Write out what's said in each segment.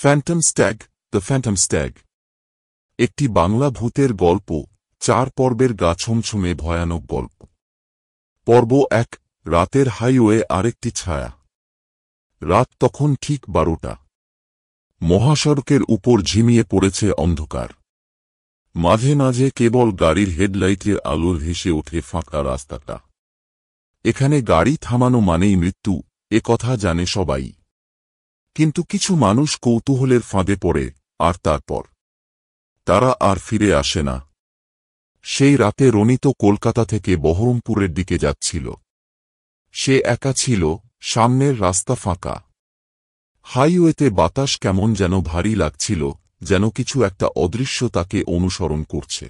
Phantom stag, the Phantom stag একটি বাংলা ভূতের গল্প, 4 পর্বের গা ছমছমে ভয়ানক গল্প। পর্ব 1, রাতের হাইওয়ে আরেকটি ছায়া। রাত তখন ঠিক 12টা। মহাসড়কের উপর ঝিমিয়ে পড়েছে অন্ধকার। মাঝে মাঝে কেবল গাড়ির হেডলাইটের আলোর ভেসে ওঠে ফাঁকা রাস্তাটা। এখানে গাড়ি থামানো মানেই মৃত্যু, এ কথা জানে সবাই। কিন্তু কিছু মানুষ কৌতূহলের ফাঁদে পড়ে, আর তারপর তারা আর ফিরে আসে না। সেই রাতে রনিত কলকাতা থেকে বহরমপুরের দিকে যাচ্ছিল। সে একা ছিল, সামনের রাস্তা ফাঁকা। হাইওয়েতে বাতাস কেমন যেন ভারী লাগছিল, যেন কিছু একটা অদৃশ্য তাকে অনুসরণ করছে।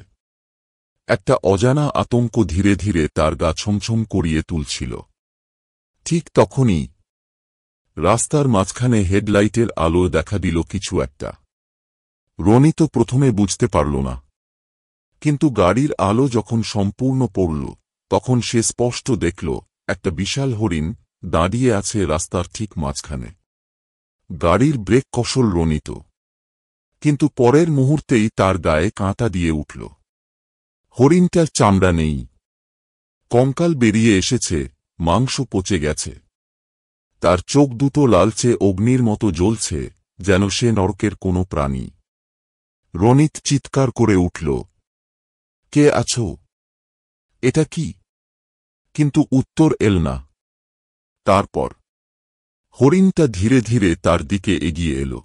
একটা অজানা আতঙ্ক ধীরে ধীরে তার গা ছমছম করিয়ে তুলছিল। ঠিক তখনই রাস্তার মাঝখানে হেডলাইটের আলো দেখা দিল কিছু একটা। রনিত প্রথমে বুঝতে পারল না, কিন্তু গাড়ির আলো যখন সম্পূর্ণ পড়ল, তখন সে স্পষ্ট দেখল একটা বিশাল হরিণ দাঁড়িয়ে আছে রাস্তার ঠিক মাঝখানে। গাড়ির ব্রেক কষল রনিত, কিন্তু পরের মুহূর্তেই তার গায়ে কাঁটা দিয়ে উঠল। হরিণটার চামড়া নেই, কঙ্কাল বেরিয়ে এসেছে, মাংস পচে গেছে। তার চোখ দুটো লালচে অগ্নির মতো জ্বলছে, যেন সে নরকের কোনো প্রাণী। রনিত চিৎকার করে উঠল, কে আছো? এটা কি? কিন্তু উত্তর এল না। তারপর হরিণটা ধীরে ধীরে তার দিকে এগিয়ে এলো।